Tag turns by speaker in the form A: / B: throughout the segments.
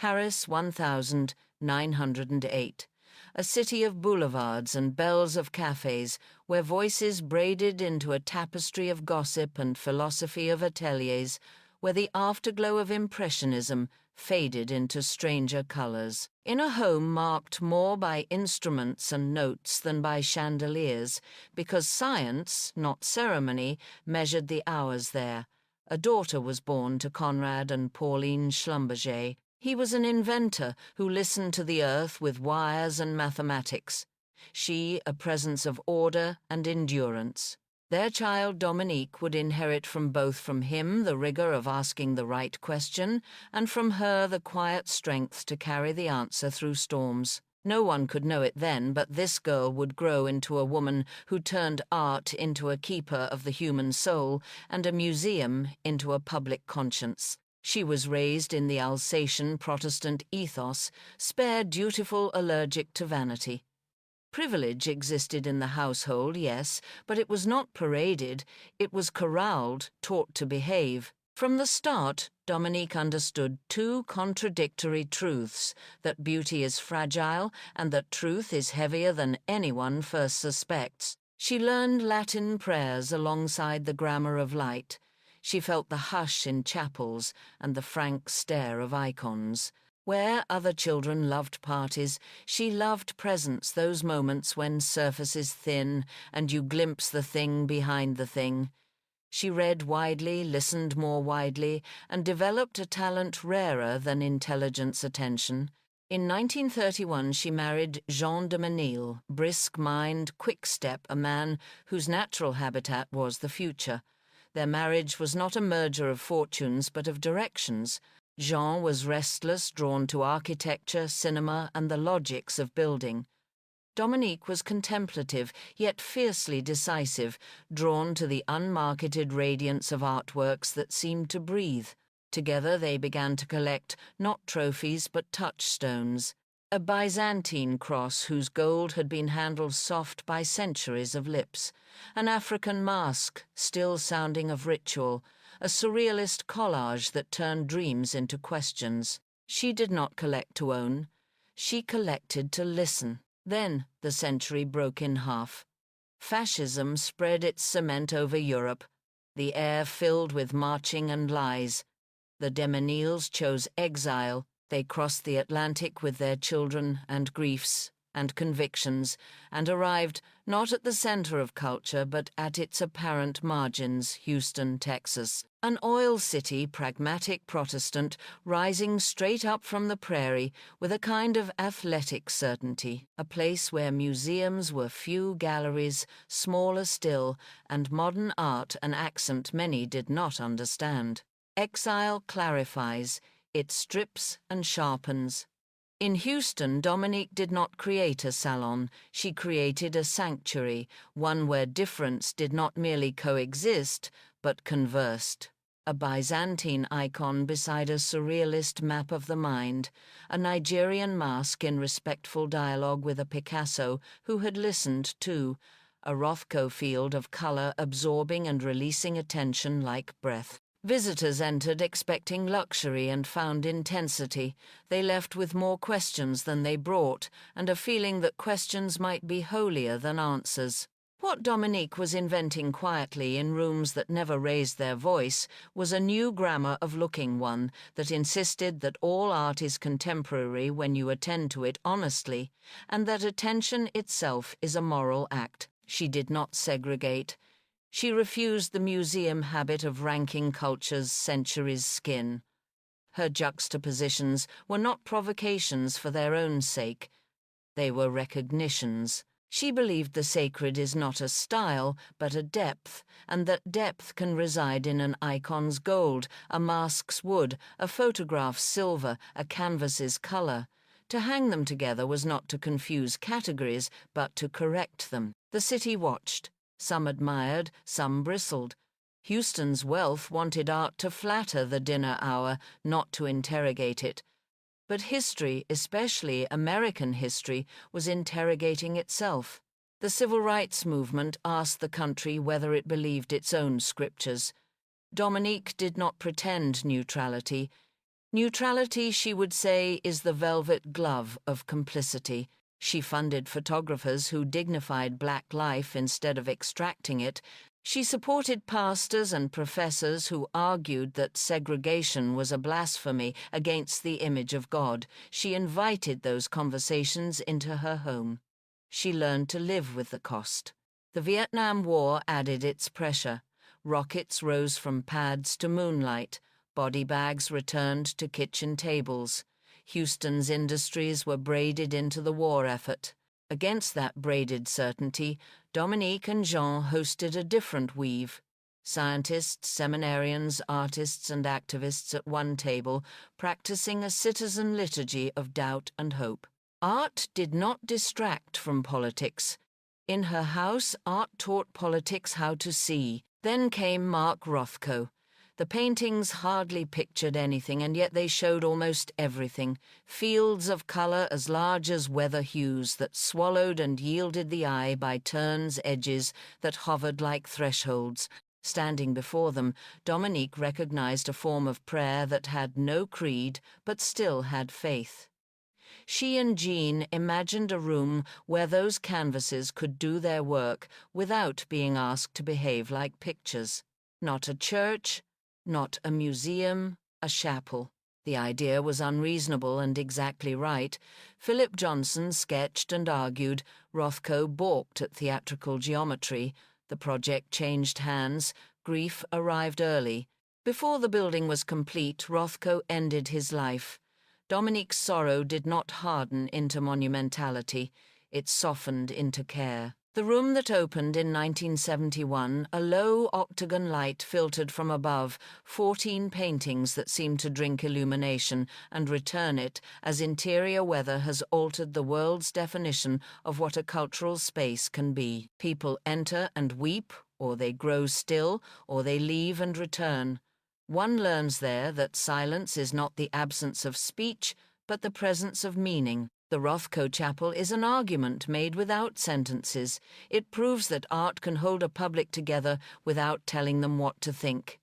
A: Paris 1908. A city of boulevards and bells of cafes, where voices braided into a tapestry of gossip and philosophy of ateliers, where the afterglow of Impressionism faded into stranger colors. In a home marked more by instruments and notes than by chandeliers, because science, not ceremony, measured the hours there. A daughter was born to Conrad and Pauline Schlumberger. He was an inventor who listened to the earth with wires and mathematics. She, a presence of order and endurance. Their child Dominique would inherit from him the rigor of asking the right question, and from her the quiet strength to carry the answer through storms. No one could know it then, but this girl would grow into a woman who turned art into a keeper of the human soul and a museum into a public conscience. She was raised in the Alsatian Protestant ethos, spare, dutiful, allergic to vanity. Privilege existed in the household, yes, but it was not paraded, it was corralled, taught to behave. From the start, Dominique understood two contradictory truths, that beauty is fragile and that truth is heavier than anyone first suspects. She learned Latin prayers alongside the grammar of light. She felt the hush in chapels and the frank stare of icons. Where other children loved parties, she loved presence, those moments when surface is thin and you glimpse the thing behind the thing. She read widely, listened more widely, and developed a talent rarer than intelligence attention. In 1931 she married Jean de Menil, brisk mind, quick step, a man whose natural habitat was the future. Their marriage was not a merger of fortunes but of directions. Jean was restless, drawn to architecture, cinema, and the logics of building. Dominique was contemplative, yet fiercely decisive, drawn to the unmarketed radiance of artworks that seemed to breathe. Together they began to collect not trophies but touchstones. A Byzantine cross whose gold had been handled soft by centuries of lips, an African mask still sounding of ritual, a surrealist collage that turned dreams into questions. She did not collect to own. She collected to listen. Then the century broke in half. Fascism spread its cement over Europe, the air filled with marching and lies. The de Menils chose exile. They crossed the Atlantic with their children and griefs and convictions, and arrived not at the center of culture but at its apparent margins, Houston, Texas. An oil city, pragmatic Protestant, rising straight up from the prairie with a kind of athletic certainty, a place where museums were few, galleries smaller still, and modern art an accent many did not understand. Exile clarifies, it strips and sharpens. In Houston, Dominique did not create a salon, she created a sanctuary, one where difference did not merely coexist, but conversed. A Byzantine icon beside a surrealist map of the mind, a Nigerian mask in respectful dialogue with a Picasso who had listened too, a Rothko field of color absorbing and releasing attention like breath. Visitors entered expecting luxury and found intensity. They left with more questions than they brought, and a feeling that questions might be holier than answers. What Dominique was inventing quietly in rooms that never raised their voice was a new grammar of looking, one that insisted that all art is contemporary when you attend to it honestly, and that attention itself is a moral act. She did not segregate. She refused the museum habit of ranking culture's centuries' skin. Her juxtapositions were not provocations for their own sake. They were recognitions. She believed the sacred is not a style, but a depth, and that depth can reside in an icon's gold, a mask's wood, a photograph's silver, a canvas's color. To hang them together was not to confuse categories, but to correct them. The city watched. Some admired, some bristled. Houston's wealth wanted art to flatter the dinner hour, not to interrogate it. But history, especially American history, was interrogating itself. The Civil Rights Movement asked the country whether it believed its own scriptures. Dominique did not pretend neutrality. Neutrality, she would say, is the velvet glove of complicity. She funded photographers who dignified black life instead of extracting it. She supported pastors and professors who argued that segregation was a blasphemy against the image of God. She invited those conversations into her home. She learned to live with the cost. The Vietnam War added its pressure. Rockets rose from pads to moonlight. Body bags returned to kitchen tables. Houston's industries were braided into the war effort. Against that braided certainty, Dominique and Jean hosted a different weave. Scientists, seminarians, artists, and activists at one table, practicing a citizen liturgy of doubt and hope. Art did not distract from politics. In her house, art taught politics how to see. Then came Mark Rothko. The paintings hardly pictured anything, and yet they showed almost everything. Fields of colour as large as weather hues that swallowed and yielded the eye by turns, edges that hovered like thresholds. Standing before them, Dominique recognized a form of prayer that had no creed, but still had faith. She and Jean imagined a room where those canvases could do their work without being asked to behave like pictures. Not a church, not a museum, a chapel. The idea was unreasonable and exactly right. Philip Johnson sketched and argued. Rothko balked at theatrical geometry. The project changed hands. Grief arrived early. Before the building was complete, Rothko ended his life. Dominique's sorrow did not harden into monumentality. It softened into care. The room that opened in 1971, a low octagon light filtered from above, 14 paintings that seemed to drink illumination and return it as interior weather has altered the world's definition of what a cultural space can be. People enter and weep, or they grow still, or they leave and return. One learns there that silence is not the absence of speech, but the presence of meaning. The Rothko Chapel is an argument made without sentences. It proves that art can hold a public together without telling them what to think.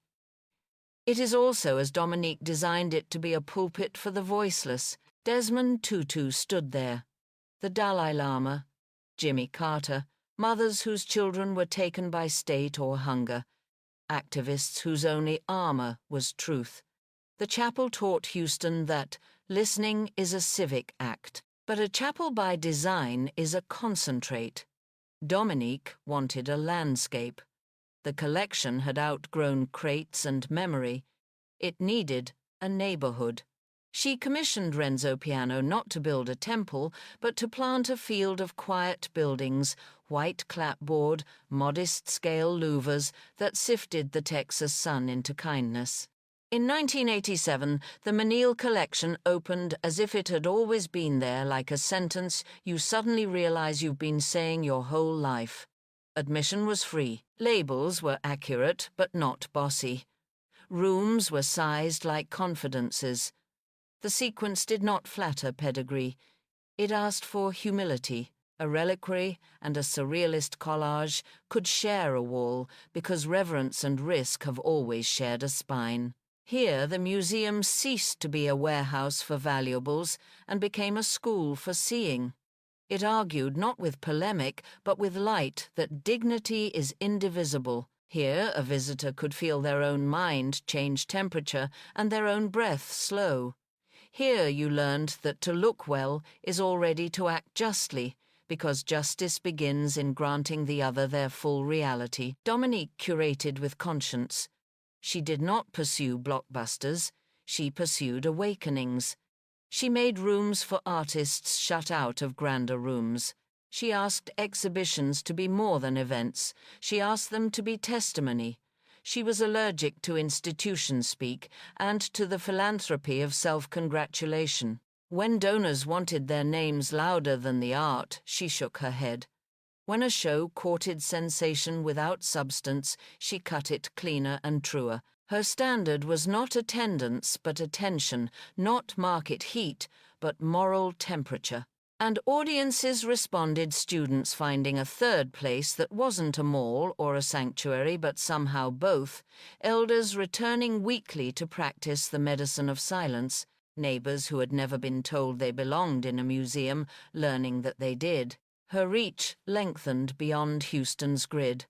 A: It is also, as Dominique designed it, to be a pulpit for the voiceless. Desmond Tutu stood there. The Dalai Lama, Jimmy Carter, mothers whose children were taken by state or hunger, activists whose only armor was truth. The chapel taught Houston that listening is a civic act. But a chapel by design is a concentrate. Dominique wanted a landscape. The collection had outgrown crates and memory. It needed a neighborhood. She commissioned Renzo Piano not to build a temple, but to plant a field of quiet buildings, white clapboard, modest-scale louvers that sifted the Texas sun into kindness. In 1987, the Menil collection opened as if it had always been there, like a sentence you suddenly realize you've been saying your whole life. Admission was free. Labels were accurate, but not bossy. Rooms were sized like confidences. The sequence did not flatter pedigree. It asked for humility. A reliquary and a surrealist collage could share a wall because reverence and risk have always shared a spine. Here, the museum ceased to be a warehouse for valuables and became a school for seeing. It argued not with polemic, but with light, that dignity is indivisible. Here, a visitor could feel their own mind change temperature and their own breath slow. Here you learned that to look well is already to act justly, because justice begins in granting the other their full reality. Dominique curated with conscience. She did not pursue blockbusters. She pursued awakenings. She made rooms for artists shut out of grander rooms. She asked exhibitions to be more than events. She asked them to be testimony. She was allergic to institution speak and to the philanthropy of self-congratulation. When donors wanted their names louder than the art, she shook her head. When a show courted sensation without substance, she cut it cleaner and truer. Her standard was not attendance but attention, not market heat, but moral temperature. And audiences responded, students finding a third place that wasn't a mall or a sanctuary, but somehow both, elders returning weekly to practice the medicine of silence, neighbors who had never been told they belonged in a museum learning that they did. Her reach lengthened beyond Houston's grid.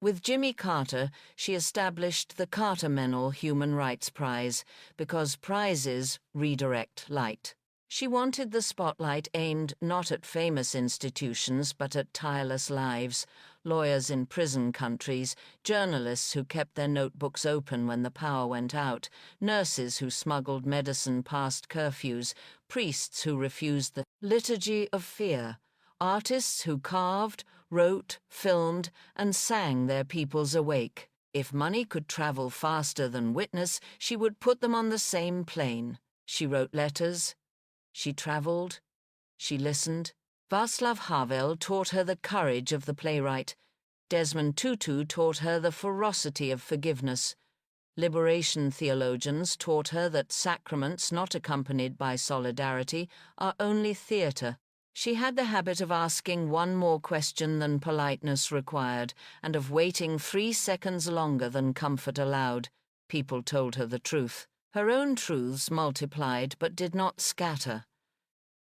A: With Jimmy Carter, she established the Carter Menil Human Rights Prize, because prizes redirect light. She wanted the spotlight aimed not at famous institutions but at tireless lives, lawyers in prison countries, journalists who kept their notebooks open when the power went out, nurses who smuggled medicine past curfews, priests who refused the liturgy of fear, artists who carved, wrote, filmed, and sang their peoples awake. If money could travel faster than witness, she would put them on the same plane. She wrote letters. She traveled. She listened. Václav Havel taught her the courage of the playwright. Desmond Tutu taught her the ferocity of forgiveness. Liberation theologians taught her that sacraments not accompanied by solidarity are only theatre. She had the habit of asking one more question than politeness required, and of waiting 3 seconds longer than comfort allowed. People told her the truth. Her own truths multiplied but did not scatter.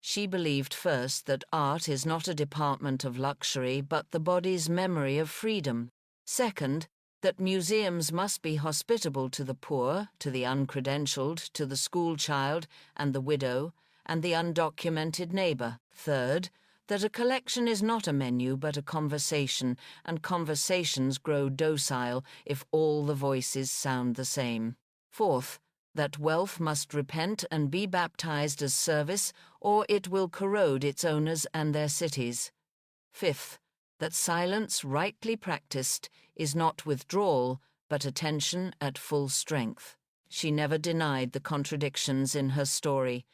A: She believed first that art is not a department of luxury but the body's memory of freedom. Second, that museums must be hospitable to the poor, to the uncredentialed, to the schoolchild and the widow, and the undocumented neighbor. Third, that a collection is not a menu but a conversation, and conversations grow docile if all the voices sound the same. Fourth, that wealth must repent and be baptized as service, or it will corrode its owners and their cities. Fifth, that silence rightly practiced is not withdrawal, but attention at full strength. She never denied the contradictions in her story.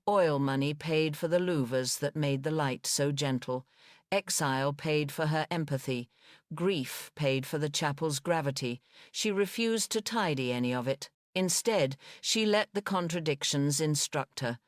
A: Oil money paid for the louvers that made the light so gentle. Exile paid for her empathy. Grief paid for the chapel's gravity. She refused to tidy any of it. Instead, she let the contradictions instruct her.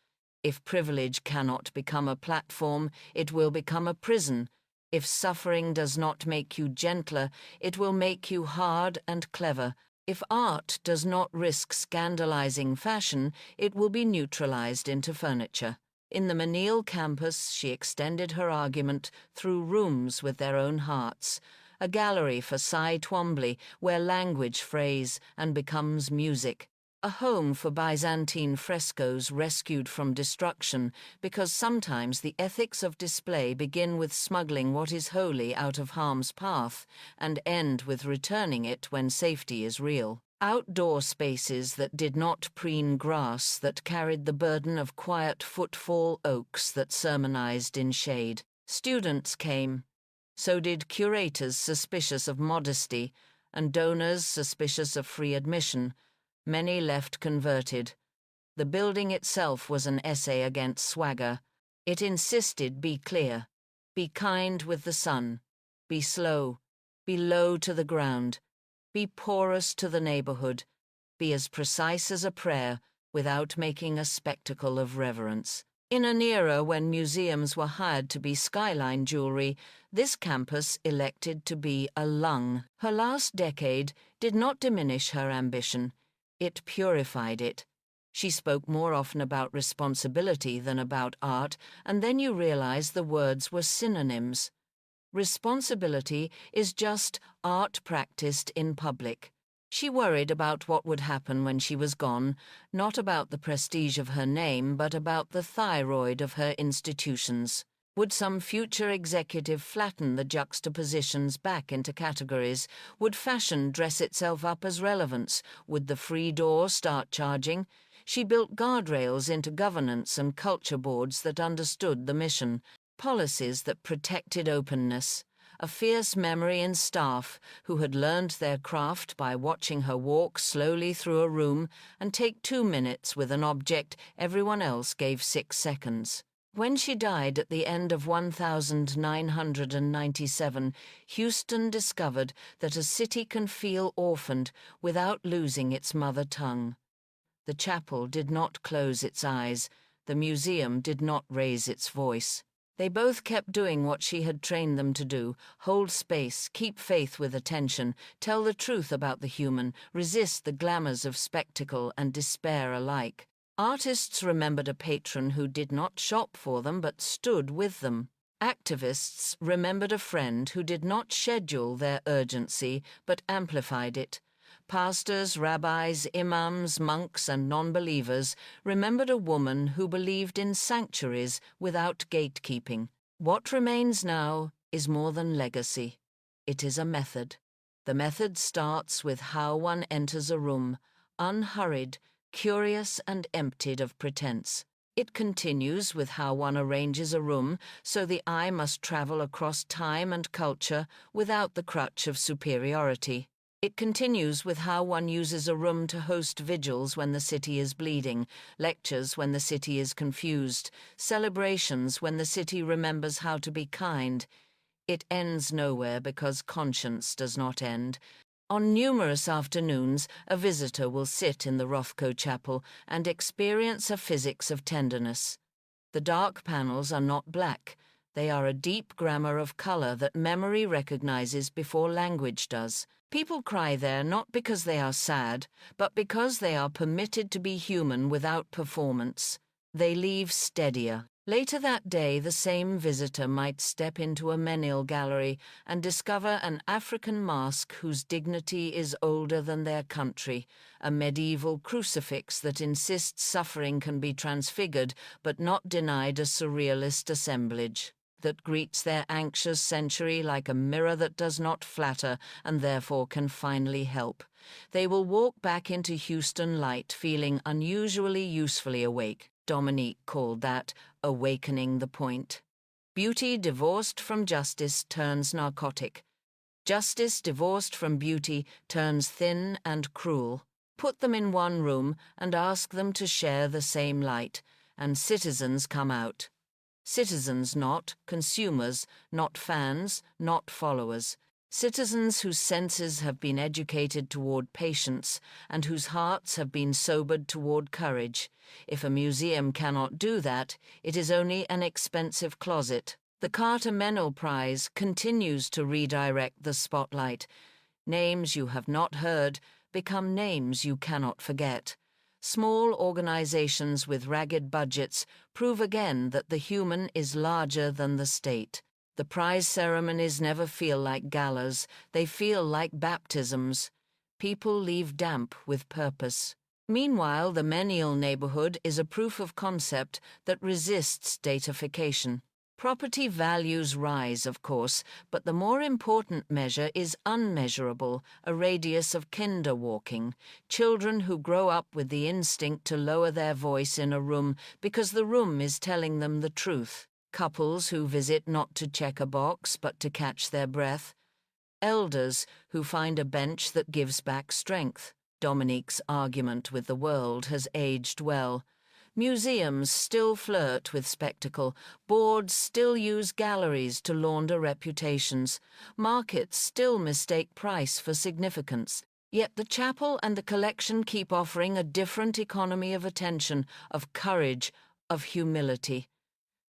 A: If privilege cannot become a platform, it will become a prison. If suffering does not make you gentler, it will make you hard and clever. If art does not risk scandalizing fashion, it will be neutralized into furniture. In the Menil campus, she extended her argument through rooms with their own hearts. A gallery for Cy Twombly, where language frays and becomes music. A home for Byzantine frescoes rescued from destruction, because sometimes the ethics of display begin with smuggling what is holy out of harm's path, and end with returning it when safety is real. Outdoor spaces that did not preen grass, that carried the burden of quiet footfall oaks that sermonized in shade. Students came. So did curators suspicious of modesty, and donors suspicious of free admission. Many left converted. The building itself was an essay against swagger. It insisted be clear, be kind with the sun, be slow, be low to the ground, be porous to the neighborhood, be as precise as a prayer without making a spectacle of reverence. In an era when museums were hired to be skyline jewelry, this campus elected to be a lung. Her last decade did not diminish her ambition. It purified it. She spoke more often about responsibility than about art, and then you realize the words were synonyms. Responsibility is just art practiced in public. She worried about what would happen when she was gone, not about the prestige of her name, but about the thyroid of her institutions. Would some future executive flatten the juxtapositions back into categories? Would fashion dress itself up as relevance? Would the free door start charging? She built guardrails into governance and culture boards that understood the mission, policies that protected openness. A fierce memory in staff who had learned their craft by watching her walk slowly through a room and take 2 minutes with an object everyone else gave 6 seconds. When she died at the end of 1997, Houston discovered that a city can feel orphaned without losing its mother tongue. The chapel did not close its eyes. The museum did not raise its voice. They both kept doing what she had trained them to do: hold space, keep faith with attention, tell the truth about the human, resist the glamours of spectacle and despair alike. Artists remembered a patron who did not shop for them but stood with them. Activists remembered a friend who did not schedule their urgency but amplified it. Pastors, rabbis, imams, monks, and non-believers remembered a woman who believed in sanctuaries without gatekeeping. What remains now is more than legacy. It is a method. The method starts with how one enters a room, unhurried, curious, and emptied of pretense. It continues with how one arranges a room so the eye must travel across time and culture without the crutch of superiority. It continues with how one uses a room to host vigils when the city is bleeding, lectures when the city is confused, celebrations when the city remembers how to be kind. It ends nowhere because conscience does not end. On numerous afternoons, a visitor will sit in the Rothko chapel and experience a physics of tenderness. The dark panels are not black. They are a deep grammar of color that memory recognizes before language does. People cry there not because they are sad, but because they are permitted to be human without performance. They leave steadier. Later that day, the same visitor might step into a Menil gallery and discover an African mask whose dignity is older than their country, a medieval crucifix that insists suffering can be transfigured but not denied a surrealist assemblage, that greets their anxious century like a mirror that does not flatter and therefore can finally help. They will walk back into Houston light feeling unusually usefully awake. Dominique called that awakening the point. Beauty divorced from justice turns narcotic. Justice divorced from beauty turns thin and cruel. Put them in one room and ask them to share the same light, and citizens come out. Citizens, not consumers, not fans, not followers. Citizens whose senses have been educated toward patience and whose hearts have been sobered toward courage. If a museum cannot do that, it is only an expensive closet. The Carter Menil Prize continues to redirect the spotlight. Names you have not heard become names you cannot forget. Small organizations with ragged budgets prove again that the human is larger than the state. The prize ceremonies never feel like galas, they feel like baptisms. People leave damp with purpose. Meanwhile, the Menil neighborhood is a proof of concept that resists datafication. Property values rise, of course, but the more important measure is unmeasurable, a radius of kinder walking, children who grow up with the instinct to lower their voice in a room because the room is telling them the truth. Couples who visit not to check a box but to catch their breath. Elders who find a bench that gives back strength. Dominique's argument with the world has aged well. Museums still flirt with spectacle. Boards still use galleries to launder reputations. Markets still mistake price for significance. Yet the chapel and the collection keep offering a different economy of attention, of courage, of humility.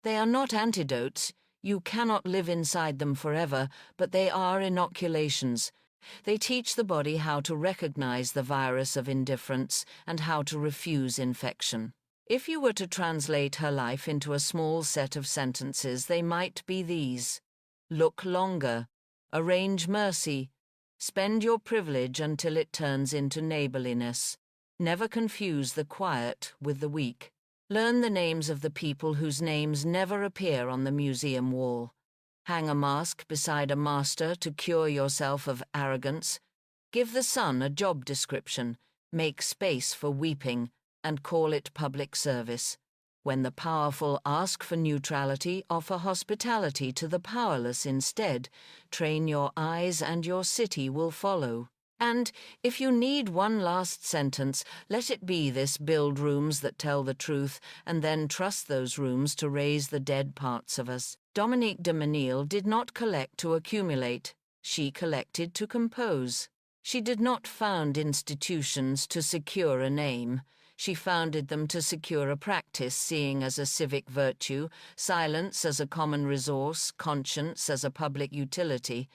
A: They are not antidotes. You cannot live inside them forever, but they are inoculations. They teach the body how to recognize the virus of indifference and how to refuse infection. If you were to translate her life into a small set of sentences, they might be these: look longer, arrange mercy, spend your privilege until it turns into neighborliness, never confuse the quiet with the weak. Learn the names of the people whose names never appear on the museum wall. Hang a mask beside a master to cure yourself of arrogance. Give the sun a job description, make space for weeping, and call it public service. When the powerful ask for neutrality, offer hospitality to the powerless instead. Train your eyes and your city will follow. And if you need one last sentence, let it be this: build rooms that tell the truth, and then trust those rooms to raise the dead parts of us. Dominique de Menil did not collect to accumulate. She collected to compose. She did not found institutions to secure a name. She founded them to secure a practice, seeing as a civic virtue, silence as a common resource, conscience as a public utility.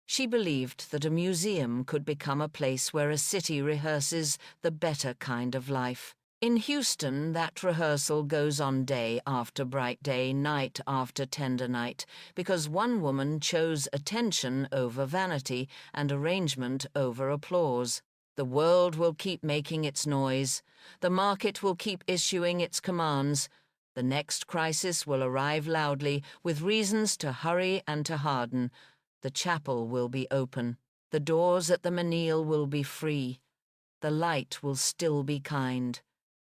A: She believed that a museum could become a place where a city rehearses the better kind of life. In Houston, that rehearsal goes on day after bright day, night after tender night, because one woman chose attention over vanity and arrangement over applause. The world will keep making its noise. The market will keep issuing its commands. The next crisis will arrive loudly, with reasons to hurry and to harden. The chapel will be open. The doors at the Menil will be free. The light will still be kind.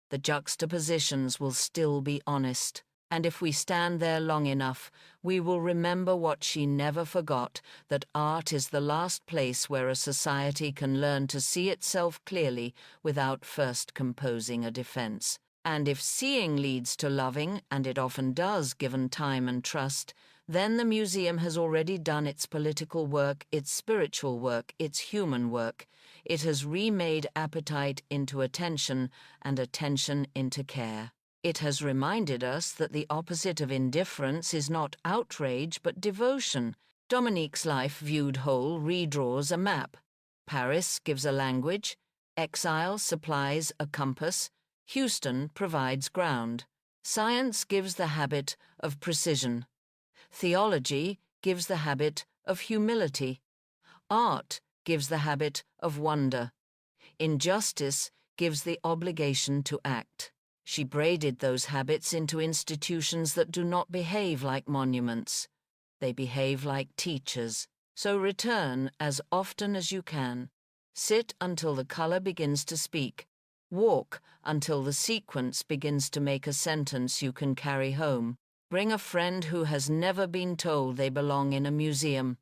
A: The juxtapositions will still be honest. And if we stand there long enough, we will remember what she never forgot, that art is the last place where a society can learn to see itself clearly without first composing a defense. And if seeing leads to loving, and it often does given time and trust, then the museum has already done its political work, its spiritual work, its human work. It has remade appetite into attention and attention into care. It has reminded us that the opposite of indifference is not outrage but devotion. Dominique's life viewed whole redraws a map. Paris gives a language. Exile supplies a compass. Houston provides ground. Science gives the habit of precision. Theology gives the habit of humility. Art gives the habit of wonder. Injustice gives the obligation to act. She braided those habits into institutions that do not behave like monuments. They behave like teachers. So return as often as you can. Sit until the color begins to speak. Walk until the sequence begins to make a sentence you can carry home. Bring a friend who has never been told they belong in a museum.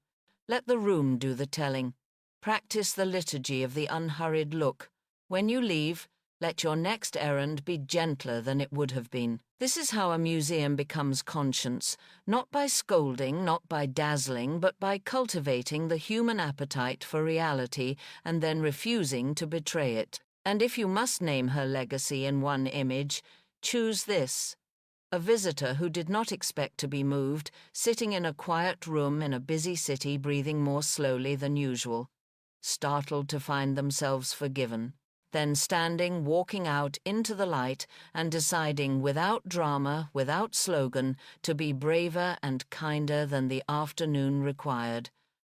A: Let the room do the telling. Practice the liturgy of the unhurried look. When you leave, let your next errand be gentler than it would have been. This is how a museum becomes conscious, not by scolding, not by dazzling, but by cultivating the human appetite for reality and then refusing to betray it. And if you must name her legacy in one image, choose this. A visitor who did not expect to be moved, sitting in a quiet room in a busy city, breathing more slowly than usual, startled to find themselves forgiven, then standing, walking out into the light and deciding without drama, without slogan, to be braver and kinder than the afternoon required.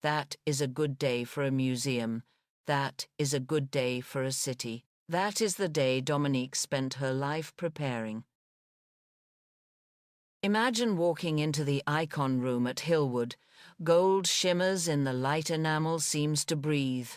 A: That is a good day for a museum. That is a good day for a city. That is the day Dominique spent her life preparing. Imagine walking into the icon room at Hillwood. Gold shimmers in the light enamel, seems to breathe.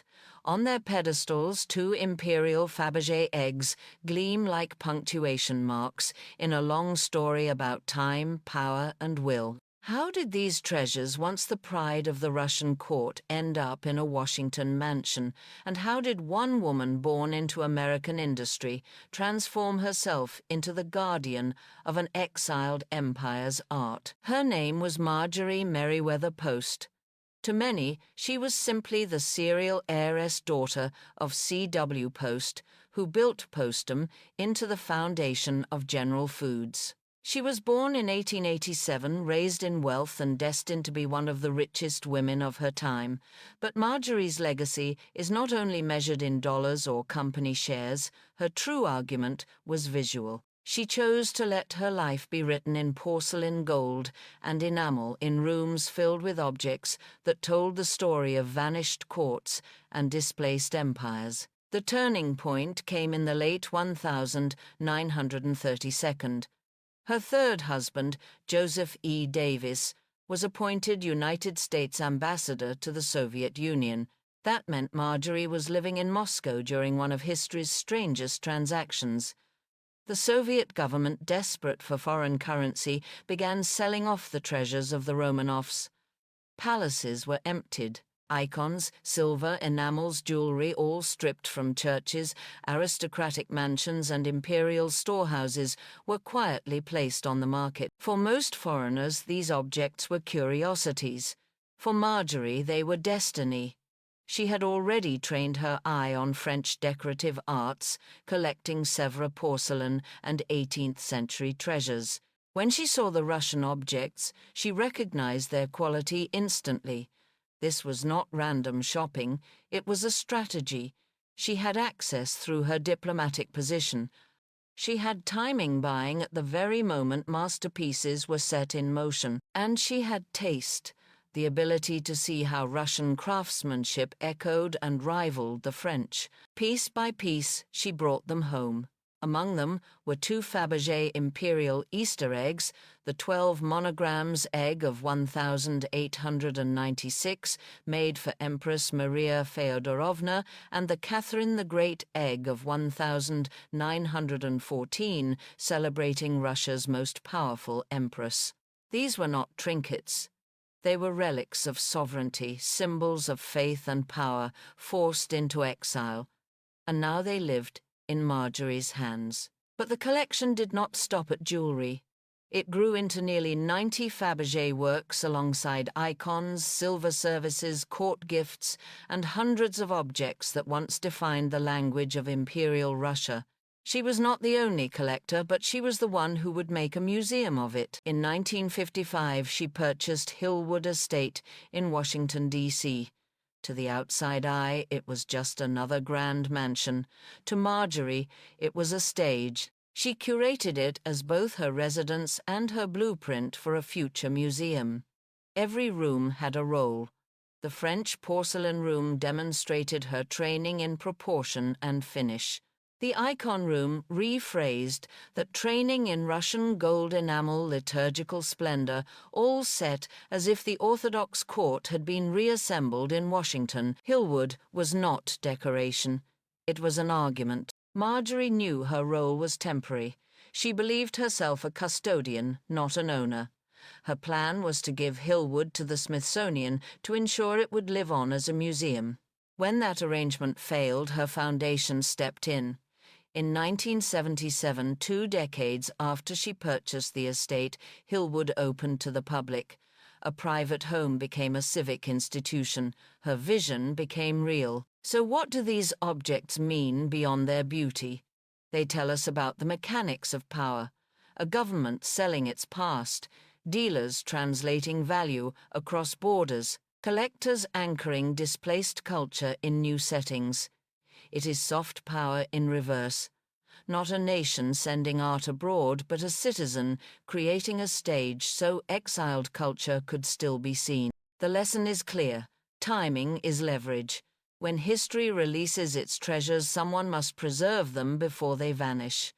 A: On their pedestals, 2 imperial Fabergé eggs gleam like punctuation marks in a long story about time, power, and will. How did these treasures, once the pride of the Russian court, end up in a Washington mansion? And how did one woman born into American industry transform herself into the guardian of an exiled empire's art? Her name was Marjorie Merriweather Post. To many, she was simply the serial heiress daughter of C.W. Post, who built Postum into the foundation of General Foods. She was born in 1887, raised in wealth and destined to be one of the richest women of her time. But Marjorie's legacy is not only measured in dollars or company shares. Her true argument was visual. She chose to let her life be written in porcelain gold and enamel in rooms filled with objects that told the story of vanished courts and displaced empires. The turning point came in the late 1932. Her third husband, Joseph E. Davis, was appointed United States ambassador to the Soviet Union. That meant Marjorie was living in Moscow during one of history's strangest transactions. The Soviet government, desperate for foreign currency, began selling off the treasures of the Romanovs. Palaces were emptied. Icons, silver, enamels, jewelry, all stripped from churches, aristocratic mansions and imperial storehouses were quietly placed on the market. For most foreigners, these objects were curiosities. For Marjorie, they were destiny. She had already trained her eye on French decorative arts, collecting Sèvres porcelain and 18th-century treasures. When she saw the Russian objects, she recognized their quality instantly. This was not random shopping, it was a strategy. She had access through her diplomatic position. She had timing buying at the very moment masterpieces were set in motion, and she had taste, the ability to see how Russian craftsmanship echoed and rivaled the French. Piece by piece, she brought them home. Among them were 2 Fabergé imperial Easter eggs, the 12 monograms egg of 1896 made for Empress Maria Feodorovna, and the Catherine the Great egg of 1914 celebrating Russia's most powerful empress. These were not trinkets. They were relics of sovereignty, symbols of faith and power, forced into exile. And now they lived in Marjorie's hands. But the collection did not stop at jewellery. It grew into nearly 90 Fabergé works alongside icons, silver services, court gifts, and hundreds of objects that once defined the language of Imperial Russia. She was not the only collector, but she was the one who would make a museum of it. In 1955, she purchased Hillwood Estate in Washington, D.C. To the outside eye, it was just another grand mansion. To Marjorie, it was a stage. She curated it as both her residence and her blueprint for a future museum. Every room had a role. The French porcelain room demonstrated her training in proportion and finish. The icon room rephrased that training in Russian gold enamel liturgical splendor, all set as if the Orthodox court had been reassembled in Washington. Hillwood was not decoration. It was an argument. Marjorie knew her role was temporary. She believed herself a custodian, not an owner. Her plan was to give Hillwood to the Smithsonian to ensure it would live on as a museum. When that arrangement failed, her foundation stepped in. In 1977, 2 decades after she purchased the estate, Hillwood opened to the public. A private home became a civic institution. Her vision became real. So what do these objects mean beyond their beauty? They tell us about the mechanics of power, a government selling its past, dealers translating value across borders, collectors anchoring displaced culture in new settings. It is soft power in reverse. Not a nation sending art abroad, but a citizen creating a stage so exiled culture could still be seen. The lesson is clear. Timing is leverage. When history releases its treasures, someone must preserve them before they vanish.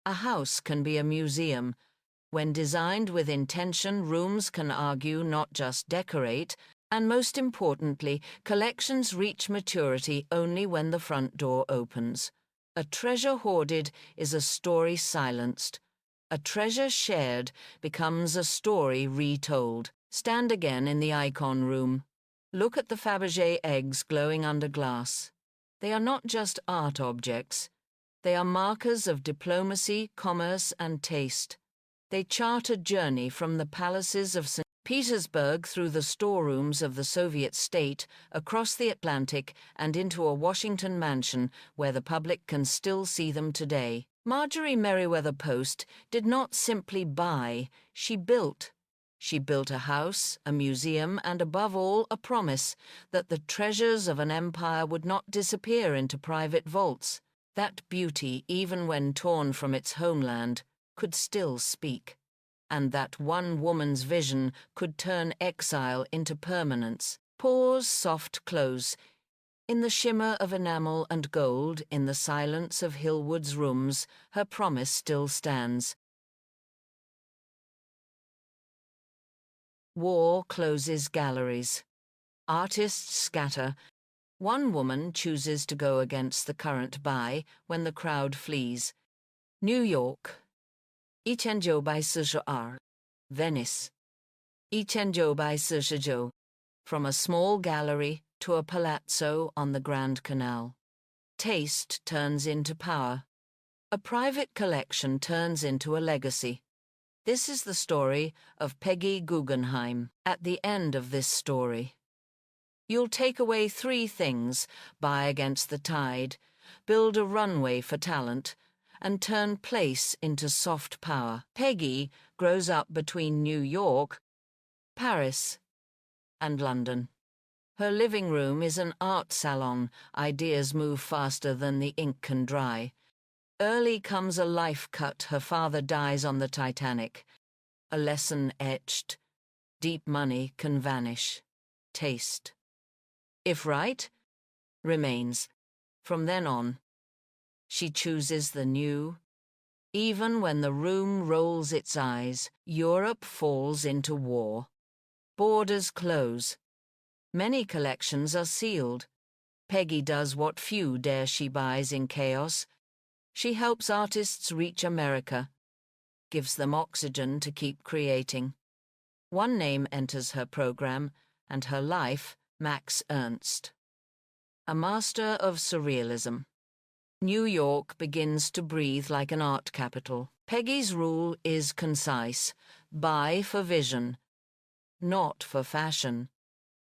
A: A house can be a museum. When designed with intention, rooms can argue, not just decorate. And most importantly, collections reach maturity only when the front door opens. A treasure hoarded is a story silenced. A treasure shared becomes a story retold. Stand again in the icon room. Look at the Fabergé eggs glowing under glass. They are not just art objects. They are markers of diplomacy, commerce, and taste. They chart a journey from the palaces of St. Petersburg through the storerooms of the Soviet state, across the Atlantic, and into a Washington mansion where the public can still see them today. Marjorie Merriweather Post did not simply buy, she built. She built a house, a museum, and above all, a promise that the treasures of an empire would not disappear into private vaults. That beauty, even when torn from its homeland, could still speak. And that one woman's vision could turn exile into permanence. Pause, soft close. In the shimmer of enamel and gold, in the silence of Hillwood's rooms, her promise still stands. War closes galleries. Artists scatter. One woman chooses to go against the current by when the crowd flees. New York. 1942. Venice. 1949. From a small gallery to a palazzo on the Grand Canal. Taste turns into power. A private collection turns into a legacy. This is the story of Peggy Guggenheim. At the end of this story, You'll take away 3 things: buy against the tide, build a runway for talent, and turn place into soft power. Peggy grows up between New York, Paris, and London. Her living room is an art salon. Ideas move faster than the ink can dry. Early comes a life cut. Her father dies on the Titanic. A lesson etched. Deep money can vanish. Taste, if right, remains. From then on, she chooses the new. Even when the room rolls its eyes, Europe falls into war. Borders close. Many collections are sealed. Peggy does what few dare. She buys in chaos. She helps artists reach America, gives them oxygen to keep creating. One name enters her program, and her life, Max Ernst. A master of surrealism. New York begins to breathe like an art capital. Peggy's rule is concise: buy for vision, not for fashion.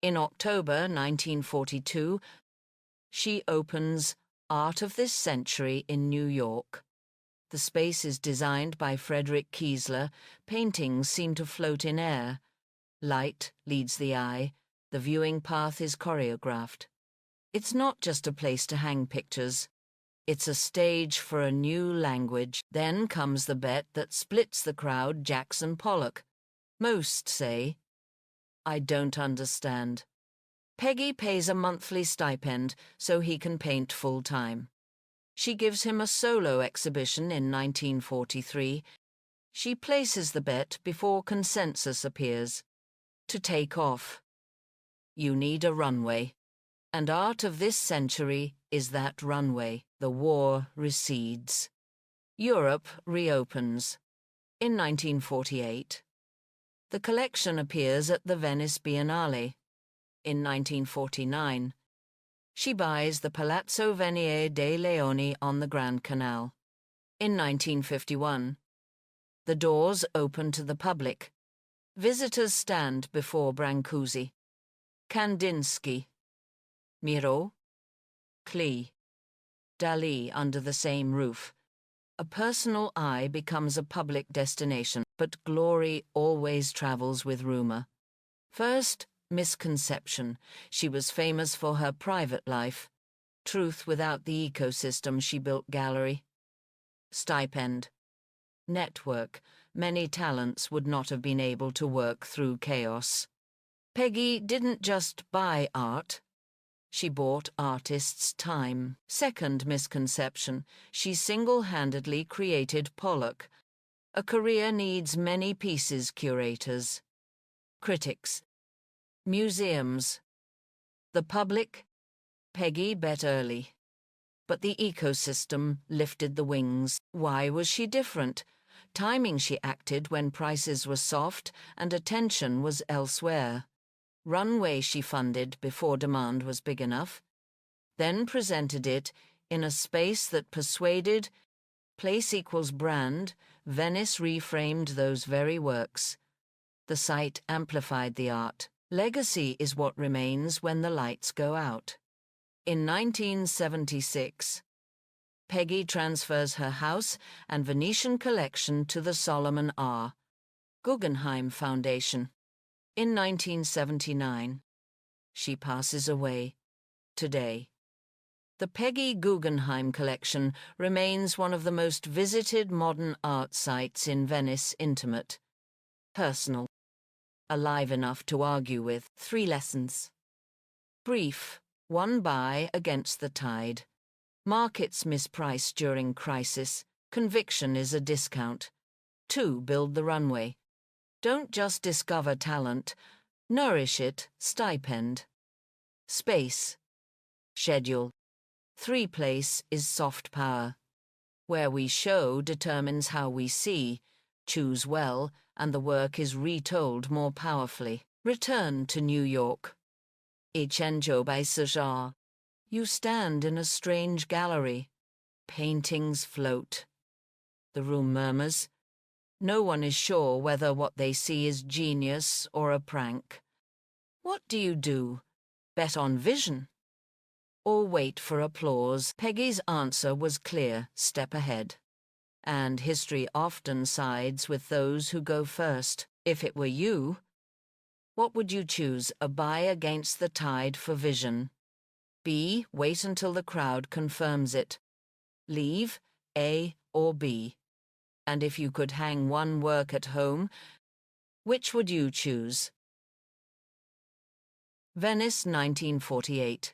A: In October 1942, she opens Art of This Century in New York. The space is designed by Frederick Kiesler. Paintings seem to float in air. Light leads the eye. The viewing path is choreographed. It's not just a place to hang pictures. It's a stage for a new language. Then comes the bet that splits the crowd: Jackson Pollock. Most say, I don't understand. Peggy pays a monthly stipend so he can paint full-time. She gives him a solo exhibition in 1943. She places the bet before consensus appears. To take off, you need a runway. And Art of This Century is that runway. The war recedes. Europe reopens. In 1948. The collection appears at the Venice Biennale. In 1949. She buys the Palazzo Venier dei Leoni on the Grand Canal. In 1951. The doors open to the public. Visitors stand before Brancusi, Kandinsky, Miro, Klee, Dalí under the same roof. A personal eye becomes a public destination, but glory always travels with rumor. First, misconception. She was famous for her private life. Truth without the ecosystem she built gallery. Stipend. Network. Many talents would not have been able to work through chaos. Peggy didn't just buy art. She bought artists' time. Second misconception. She single-handedly created Pollock. A career needs many pieces curators. Critics. Museums. The public. Peggy bet early. But the ecosystem lifted the wings. Why was she different? Timing: she acted when prices were soft and attention was elsewhere. Runway: she funded before demand was big enough. Then presented it in a space that persuaded. Place equals brand. Venice reframed those very works. The site amplified the art. Legacy is what remains when the lights go out. In 1976, Peggy transfers her house and Venetian collection to the Solomon R. Guggenheim Foundation. In 1979, she passes away. Today, the Peggy Guggenheim collection remains one of the most visited modern art sites in Venice. Intimate, personal, alive enough to argue with. 3 lessons. Brief: 1, buy against the tide. Markets misprice during crisis. Conviction is a discount. 2, build the runway. Don't just discover talent. Nourish it. Stipend. Space. Schedule. 3, place is soft power. Where we show determines how we see. Choose well, and the work is retold more powerfully. Return to New York. Icenjo by Sajar. You stand in a strange gallery. Paintings float. The room murmurs. No one is sure whether what they see is genius or a prank. What do you do? Bet on vision? Or wait for applause? Peggy's answer was clear: step ahead. And history often sides with those who go first. If it were you, what would you choose? A buy against the tide for vision? B, wait until the crowd confirms it. Leave, A or B? And if you could hang one work at home, which would you choose? Venice, 1948.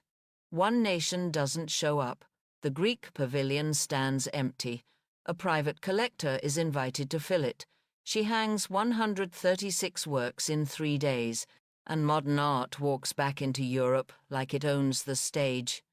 A: One nation doesn't show up. The Greek pavilion stands empty. A private collector is invited to fill it. She hangs 136 works in 3 days, and modern art walks back into Europe like it owns the stage.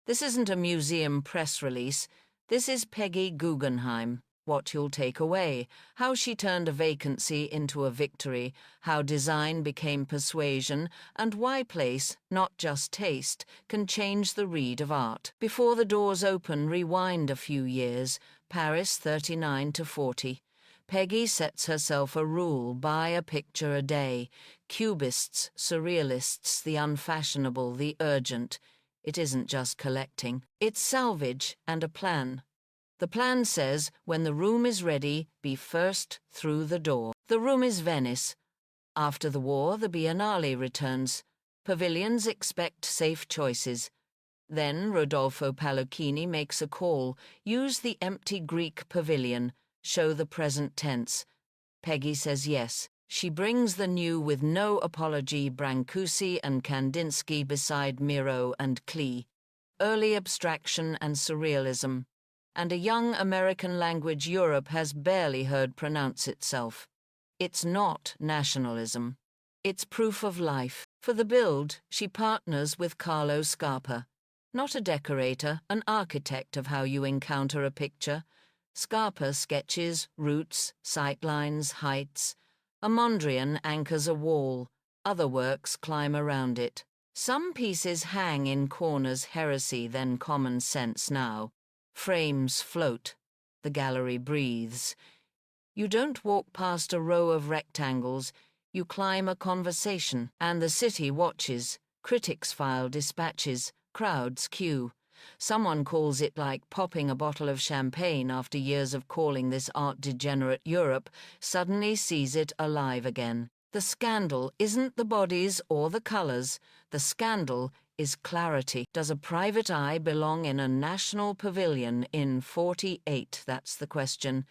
A: This isn't a museum press release. This is Peggy Guggenheim. What you'll take away: how she turned a vacancy into a victory, how design became persuasion, and why place, not just taste, can change the read of art. Before the doors open, rewind a few years, Paris 39 to 40. Peggy sets herself a rule: buy a picture a day. Cubists, surrealists, the unfashionable, the urgent. It isn't just collecting. It's salvage and a plan. The plan says, when the room is ready, be first through the door. The room is Venice. After the war, the Biennale returns. Pavilions expect safe choices. Then Rodolfo Pallochini makes a call: use the empty Greek pavilion, show the present tense. Peggy says yes. She brings the new with no apology: Brancusi and Kandinsky beside Miro and Klee. Early abstraction and surrealism. And a young American language Europe has barely heard pronounce itself. It's not nationalism. It's proof of life. For the build, she partners with Carlo Scarpa. Not a decorator, an architect of how you encounter a picture. Scarpa sketches routes, sightlines, heights. A Mondrian anchors a wall. Other works climb around it. Some pieces hang in corners, heresy then common sense now. Frames float. The gallery breathes. You don't walk past a row of rectangles. You climb a conversation, and the city watches. Critics file dispatches. Crowds queue. Someone calls it like popping a bottle of champagne after years of calling this art-degenerate Europe, suddenly sees it alive again. The scandal isn't the bodies or the colours. The scandal is clarity. Does a private eye belong in a national pavilion in 48? That's the question.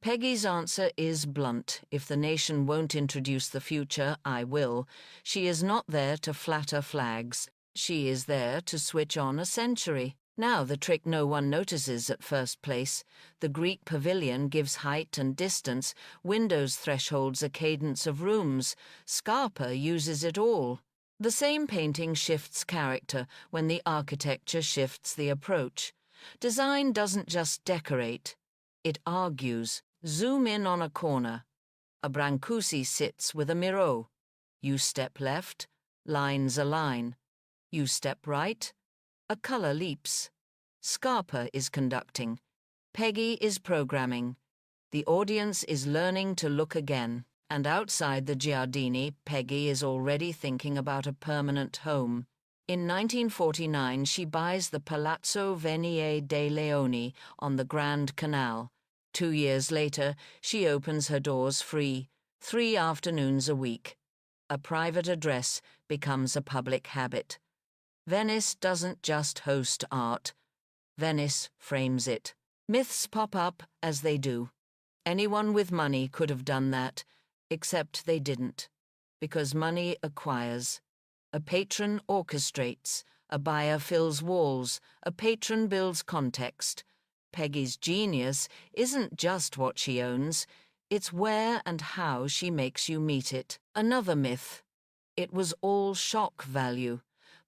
A: Peggy's answer is blunt. If the nation won't introduce the future, I will. She is not there to flatter flags. She is there to switch on a century. Now the trick no one notices at first place. The Greek pavilion gives height and distance. Windows thresholds a cadence of rooms. Scarpa uses it all. The same painting shifts character when the architecture shifts the approach. Design doesn't just decorate. It argues. Zoom in on a corner. A Brancusi sits with a Miro. You step left, lines align. You step right, a color leaps. Scarpa is conducting. Peggy is programming. The audience is learning to look again. And outside the Giardini, Peggy is already thinking about a permanent home. In 1949, she buys the Palazzo Venier dei Leoni on the Grand Canal. 2 years later, she opens her doors free, 3 afternoons a week. A private address becomes a public habit. Venice doesn't just host art. Venice frames it. Myths pop up as they do. Anyone with money could have done that, except they didn't. Because money acquires. A patron orchestrates. A buyer fills walls. A patron builds context. Peggy's genius isn't just what she owns. It's where and how she makes you meet it. Another myth. It was all shock value.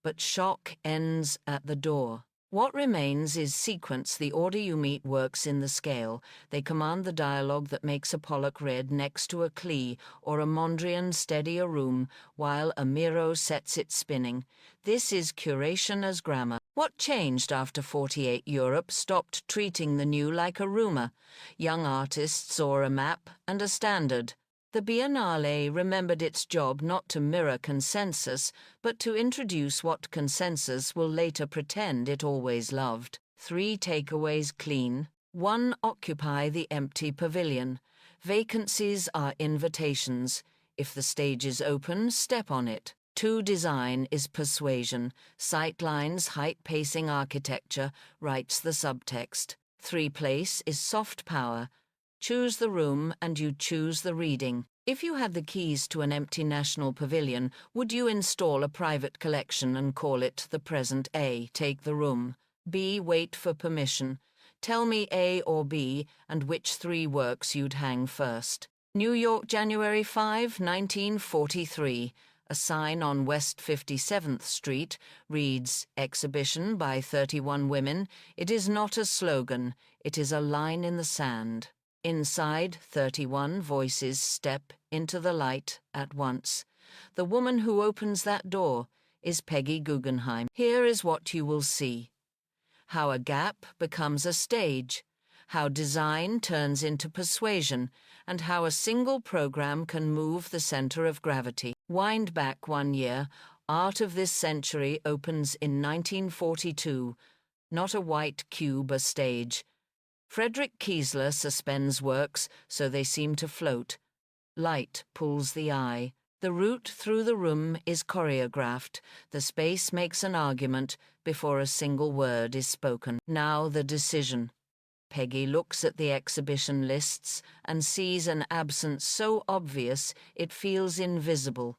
A: But shock ends at the door. What remains is sequence. The order you meet works in the scale. They command the dialogue that makes a Pollock red next to a Klee, or a Mondrian steady a room, while a Miro sets it spinning. This is curation as grammar. What changed after 48? Europe stopped treating the new like a rumor. Young artists saw a map and a standard. The Biennale remembered its job not to mirror consensus, but to introduce what consensus will later pretend it always loved. 3 takeaways clean. 1 occupy the empty pavilion. Vacancies are invitations. If the stage is open, step on it. 2 design is persuasion. Sightlines, height-pacing architecture, writes the subtext. 3 place is soft power. Choose the room and you choose the reading. If you had the keys to an empty national pavilion, would you install a private collection and call it the present A, take the room? B, wait for permission. Tell me A or B and which 3 works you'd hang first. New York, January 5, 1943. A sign on West 57th Street reads, "Exhibition by 31 women. It is not a slogan. It is a line in the sand." Inside, 31 voices step into the light at once. The woman who opens that door is Peggy Guggenheim. Here is what you will see. How a gap becomes a stage, how design turns into persuasion, and how a single program can move the center of gravity. Wind back 1 year, Art of This Century opens in 1942, not a white cube a stage. Frederick Kiesler suspends works so they seem to float. Light pulls the eye. The route through the room is choreographed. The space makes an argument before a single word is spoken. Now the decision. Peggy looks at the exhibition lists and sees an absence so obvious it feels invisible.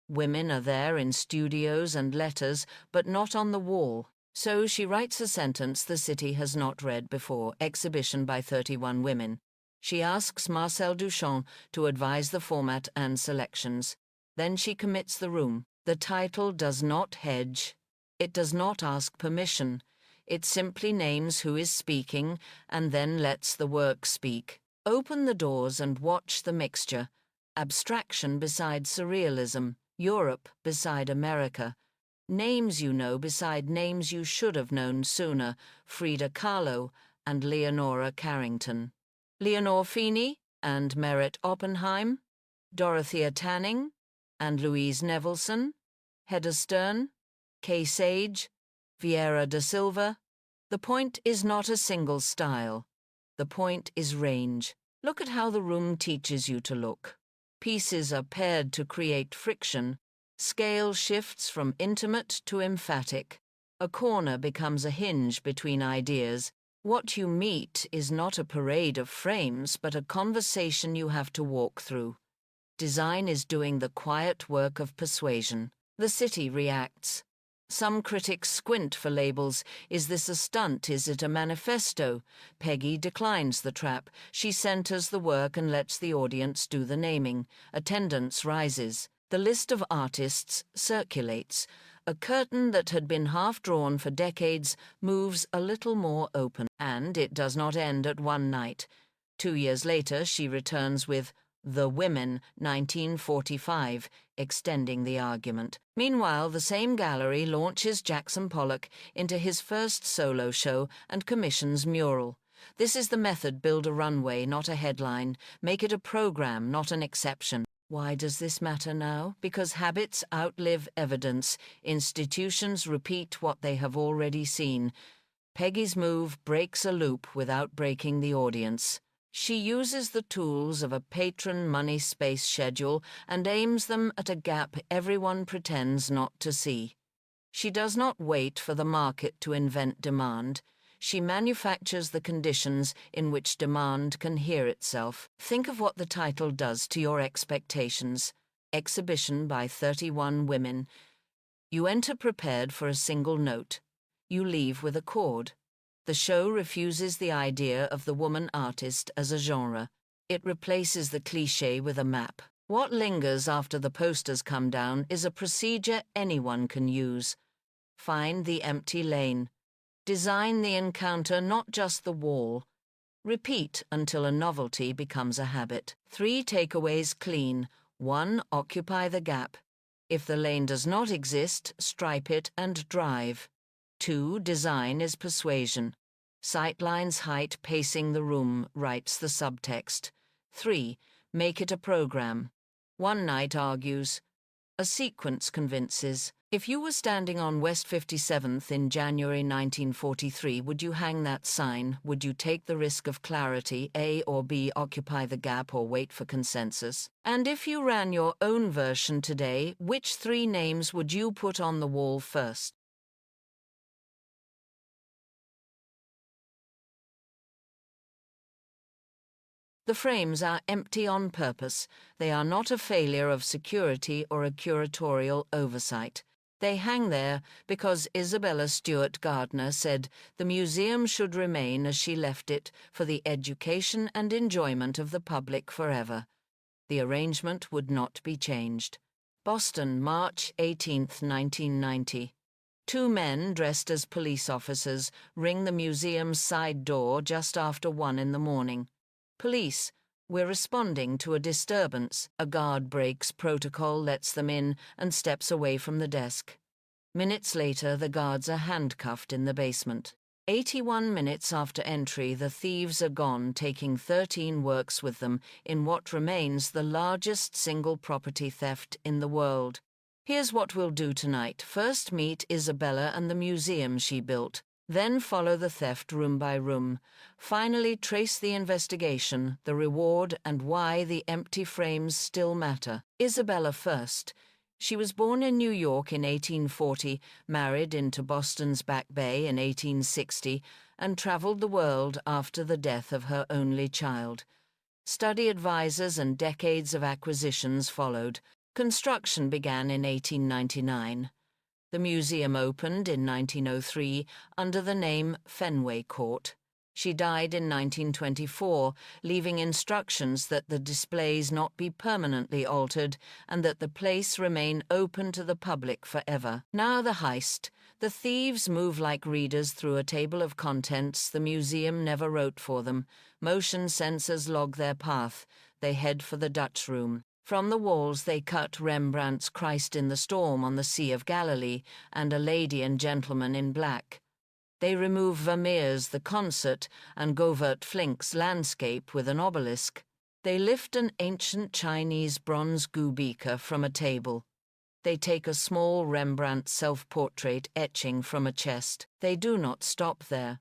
A: Women are there in studios and letters, but not on the wall. So she writes a sentence the city has not read before, Exhibition by 31 Women. She asks Marcel Duchamp to advise the format and selections. Then she commits the room. The title does not hedge. It does not ask permission. It simply names who is speaking and then lets the work speak. Open the doors and watch the mixture. Abstraction beside surrealism. Europe beside America. Names you know beside names you should have known sooner, Frida Kahlo and Leonora Carrington. Leonore Feeney and Merritt Oppenheim, Dorothea Tanning and Louise Nevelson, Hedda Stern, Kay Sage, Vieira da Silva. The point is not a single style. The point is range. Look at how the room teaches you to look. Pieces are paired to create friction. Scale shifts from intimate to emphatic. A corner becomes a hinge between ideas. What you meet is not a parade of frames, but a conversation you have to walk through. Design is doing the quiet work of persuasion. The city reacts. Some critics squint for labels. Is this a stunt? Is it a manifesto? Peggy declines the trap. She centers the work and lets the audience do the naming. Attendance rises. The list of artists circulates. A curtain that had been half drawn for decades moves a little more open. And it does not end at one night. 2 years later, she returns with The Women, 1945, extending the argument. Meanwhile, the same gallery launches Jackson Pollock into his first solo show and commissions Mural. This is the method: build a runway, not a headline. Make it a program, not an exception. Why does this matter now? Because habits outlive evidence. Institutions repeat what they have already seen. Peggy's move breaks a loop without breaking the audience. She uses the tools of a patron money space schedule and aims them at a gap everyone pretends not to see. She does not wait for the market to invent demand. She manufactures the conditions in which demand can hear itself. Think of what the title does to your expectations. Exhibition by 31 Women. You enter prepared for a single note. You leave with a chord. The show refuses the idea of the woman artist as a genre. It replaces the cliché with a map. What lingers after the posters come down is a procedure anyone can use. Find the empty lane. Design the encounter, not just the wall. Repeat until a novelty becomes a habit. 3 takeaways clean. 1, occupy the gap. If the lane does not exist, stripe it and drive. 2, design is persuasion. Sightlines, height, pacing the room, writes the subtext. 3, Make it a program. One night argues. A sequence convinces. If you were standing on West 57th in January 1943, would you hang that sign? Would you take the risk of clarity, A or B, occupy the gap, or wait for consensus? And if you ran your own version today, which three names would you put on the wall first? The frames are empty on purpose. They are not a failure of security or a curatorial oversight. They hang there because Isabella Stewart Gardner said the museum should remain as she left it for the education and enjoyment of the public forever. The arrangement would not be changed. Boston, March 18, 1990. Two men dressed as police officers ring the museum's side door just after 1 in the morning. Police, we're responding to a disturbance. A guard breaks protocol, lets them in, and steps away from the desk. Minutes later, the guards are handcuffed in the basement. 81 minutes after entry, the thieves are gone, taking 13 works with them in what remains the largest single property theft in the world. Here's what we'll do tonight. First meet Isabella and the museum she built. Then follow the theft room by room. Finally trace the investigation, the reward, and why the empty frames still matter. Isabella first. She was born in New York in 1840, married into Boston's Back Bay in 1860, and traveled the world after the death of her only child. Study advisors and decades of acquisitions followed. Construction began in 1899. The museum opened in 1903 under the name Fenway Court. She died in 1924, leaving instructions that the displays not be permanently altered and that the place remain open to the public forever. Now the heist. The thieves move like readers through a table of contents the museum never wrote for them. Motion sensors log their path. They head for the Dutch room. From the walls they cut Rembrandt's Christ in the Storm on the Sea of Galilee and A Lady and Gentleman in Black. They remove Vermeer's The Concert and Govert Flink's Landscape with an obelisk. They lift an ancient Chinese bronze gu beaker from a table. They take a small Rembrandt self-portrait etching from a chest. They do not stop there.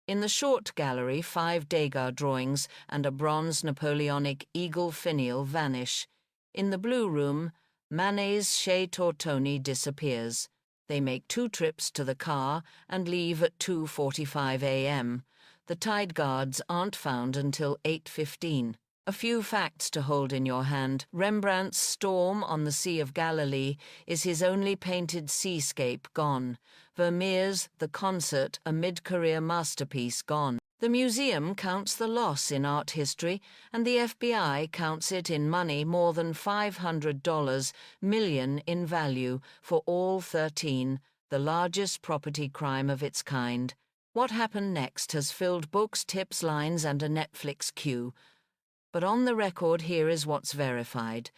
A: In the short gallery, 5 Degas drawings and a bronze Napoleonic eagle finial vanish. In the blue room, Manet's Chez Tortoni disappears. They make 2 trips to the car and leave at 2:45 a.m. The tide guards aren't found until 8:15. A few facts to hold in your hand. Rembrandt's Storm on the Sea of Galilee is his only painted seascape gone. Vermeer's The Concert, a mid-career masterpiece, gone. The museum counts the loss in art history, and the FBI counts it in money more than $500 million in value for all 13, the largest property crime of its kind. What happened next has filled books, tips, lines, and a Netflix queue. But on the record, here is what's verified.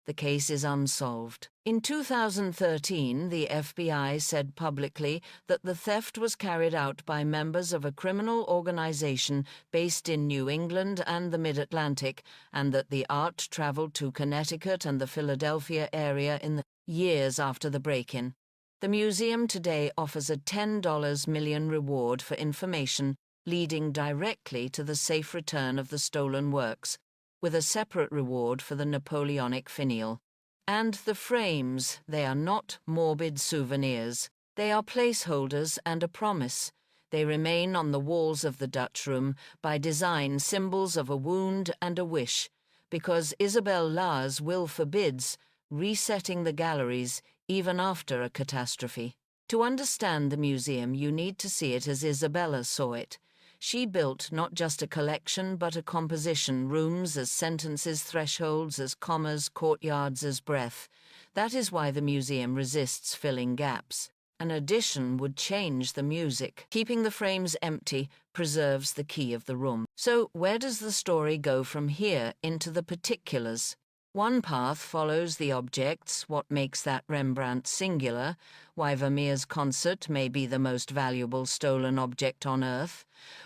A: The case is unsolved. In 2013, the FBI said publicly that the theft was carried out by members of a criminal organization based in New England and the Mid-Atlantic, and that the art traveled to Connecticut and the Philadelphia area in the years after the break-in. The museum today offers a $10 million reward for information leading directly to the safe return of the stolen works, with a separate reward for the Napoleonic finial. And the frames, they are not morbid souvenirs. They are placeholders and a promise. They remain on the walls of the Dutch room, by design symbols of a wound and a wish, because Isabel La's will forbids resetting the galleries even after a catastrophe. To understand the museum, you need to see it as Isabella saw it. She built not just a collection, but a composition, rooms as sentences, thresholds as commas, courtyards as breath. That is why the museum resists filling gaps. An addition would change the music. Keeping the frames empty preserves the key of the room. So where does the story go from here into the particulars? One path follows the objects, what makes that Rembrandt singular, why Vermeer's Concert may be the most valuable stolen object on earth,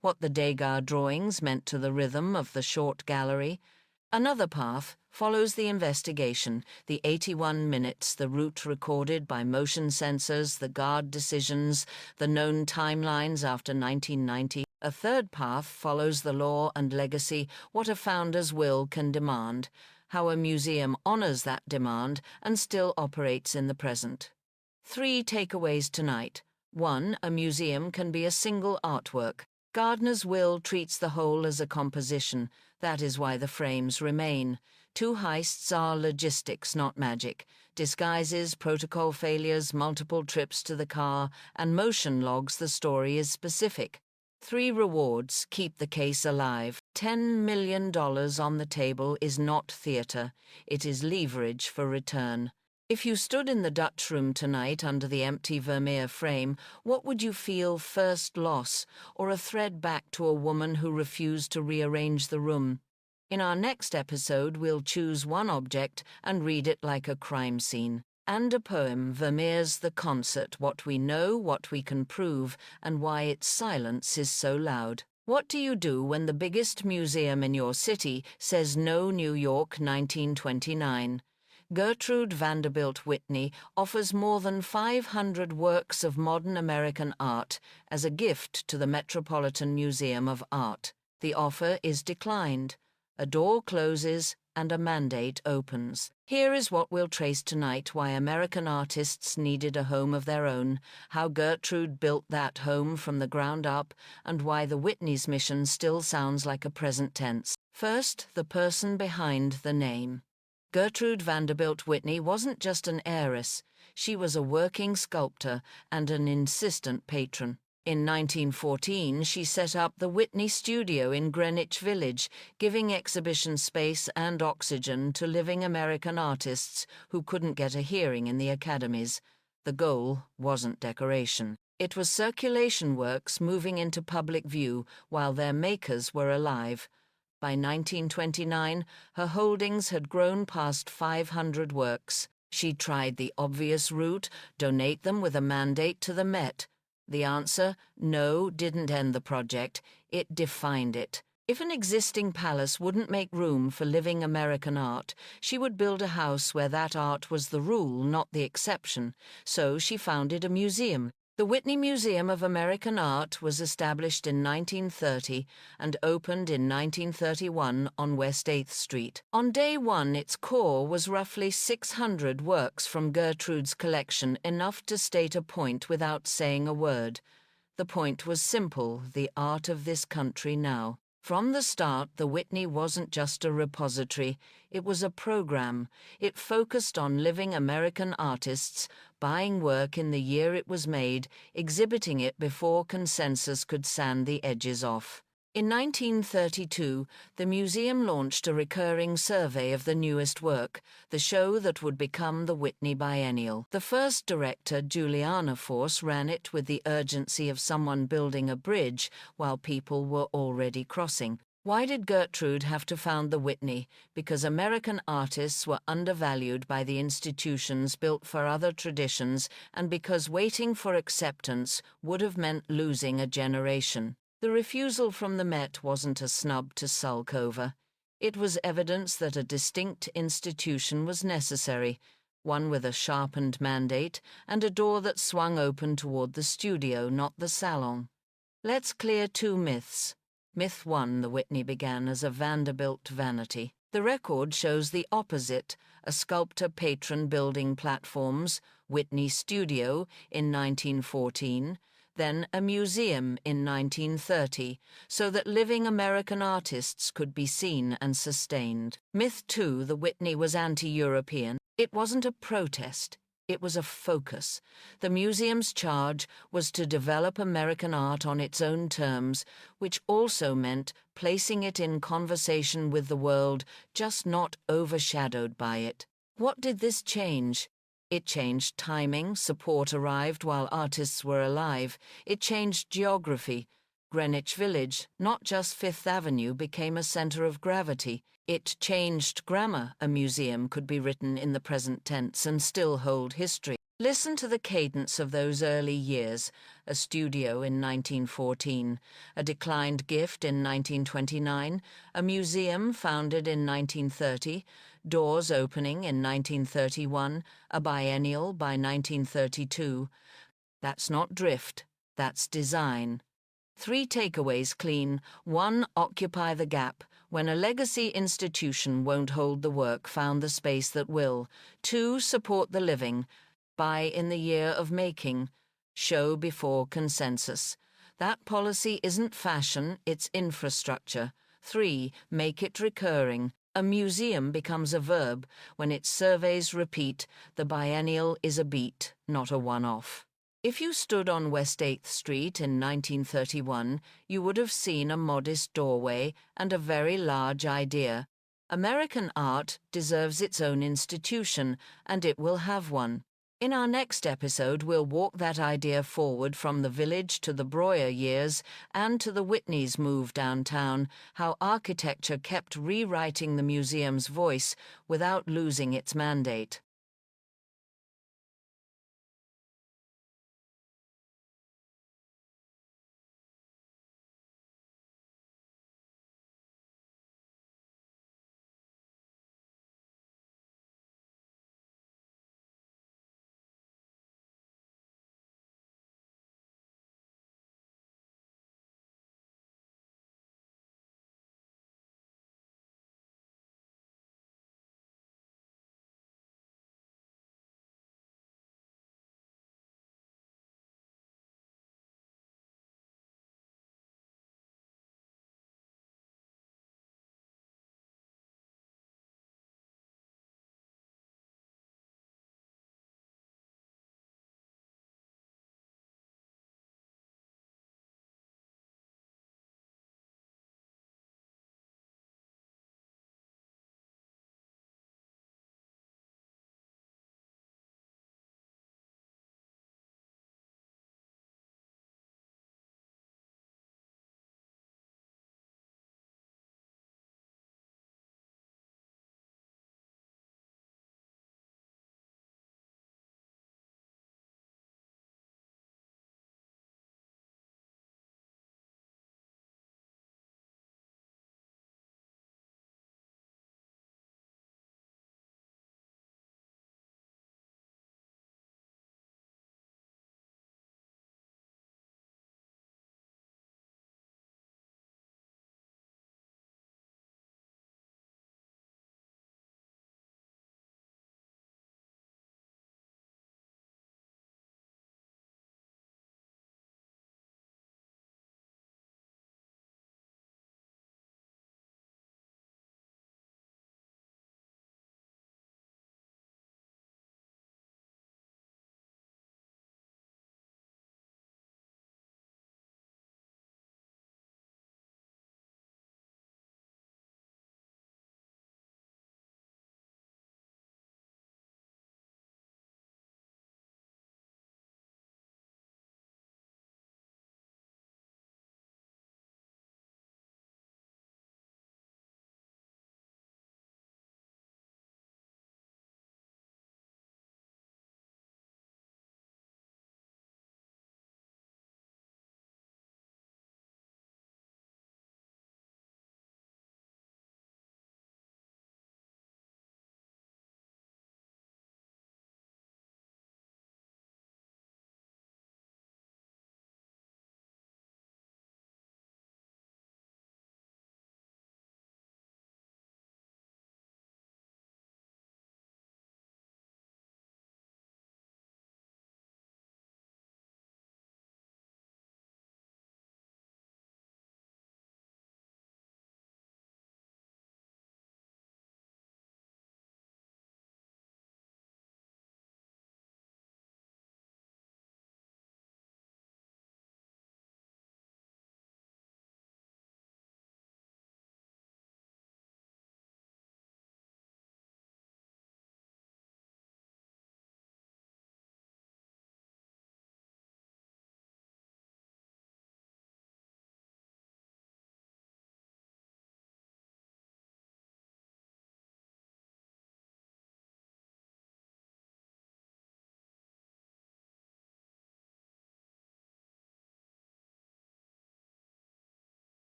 A: what the Degas drawings meant to the rhythm of the short gallery, Another path follows the investigation, the 81 minutes, the route recorded by motion sensors, the guard decisions, the known timelines after 1990. A third path follows the law and legacy, what a founder's will can demand, how a museum honors that demand and still operates in the present. 3 takeaways tonight. 1. A museum can be a single artwork. Gardner's will treats the whole as a composition. That is why the frames remain. 2 heists are logistics, not magic. Disguises, protocol failures, multiple trips to the car, and motion logs the story is specific. 3 rewards keep the case alive. $10 million on the table is not theatre. It is leverage for return. If you stood in the Dutch room tonight under the empty Vermeer frame, what would you feel first, loss, or a thread back to a woman who refused to rearrange the room? In our next episode, we'll choose one object and read it like a crime scene. And a poem, Vermeer's The Concert, what we know, what we can prove, and why its silence is so loud. What do you do when the biggest museum in your city says no New York 1929? Gertrude Vanderbilt Whitney offers more than 500 works of modern American art as a gift to the Metropolitan Museum of Art. The offer is declined. A door closes and a mandate opens. Here is what we'll trace tonight: why American artists needed a home of their own, how Gertrude built that home from the ground up, and why the Whitney's mission still sounds like a present tense. First, the person behind the name. Gertrude Vanderbilt Whitney wasn't just an heiress, she was a working sculptor and an insistent patron. In 1914, she set up the Whitney Studio in Greenwich Village, giving exhibition space and oxygen to living American artists who couldn't get a hearing in the academies. The goal wasn't decoration. It was circulation works moving into public view while their makers were alive. By 1929, her holdings had grown past 500 works. She tried the obvious route, donate them with a mandate to the Met. The answer, no, didn't end the project. It defined it. If an existing palace wouldn't make room for living American art, she would build a house where that art was the rule, not the exception. So she founded a museum. The Whitney Museum of American Art was established in 1930 and opened in 1931 on West 8th Street. On day one, its core was roughly 600 works from Gertrude's collection, enough to state a point without saying a word. The point was simple: the art of this country now. From the start, the Whitney wasn't just a repository, it was a program. It focused on living American artists, buying work in the year it was made, exhibiting it before consensus could sand the edges off. In 1932, the museum launched a recurring survey of the newest work, the show that would become the Whitney Biennial. The first director, Juliana Force, ran it with the urgency of someone building a bridge while people were already crossing. Why did Gertrude have to found the Whitney? Because American artists were undervalued by the institutions built for other traditions, and because waiting for acceptance would have meant losing a generation. The refusal from the Met wasn't a snub to sulk over. It was evidence that a distinct institution was necessary, one with a sharpened mandate and a door that swung open toward the studio, not the salon. Let's clear 2 myths. Myth 1, the Whitney began as a Vanderbilt vanity. The record shows the opposite: a sculptor patron building platforms, Whitney Studio in 1914, then a museum in 1930, so that living American artists could be seen and sustained. Myth 2, the Whitney was anti-European. It wasn't a protest. It was a focus. The museum's charge was to develop American art on its own terms, which also meant placing it in conversation with the world, just not overshadowed by it. What did this change? It changed timing. Support arrived while artists were alive. It changed geography. Greenwich Village, not just Fifth Avenue, became a center of gravity. It changed grammar. A museum could be written in the present tense and still hold history. Listen to the cadence of those early years: a studio in 1914, a declined gift in 1929, a museum founded in 1930, doors opening in 1931, a biennial by 1932. That's not drift, that's design. 3 takeaways clean: 1, occupy the gap. When a legacy institution won't hold the work, found the space that will. 2, support the living. Buy in the year of making. Show before consensus. That policy isn't fashion, it's infrastructure. 3, make it recurring. A museum becomes a verb. When its surveys repeat, the biennial is a beat, not a one-off. If you stood on West 8th Street in 1931, you would have seen a modest doorway and a very large idea. American art deserves its own institution, and it will have one. In our next episode, we'll walk that idea forward from the Village to the Breuer years and to the Whitney's move downtown, how architecture kept rewriting the museum's voice without losing its mandate.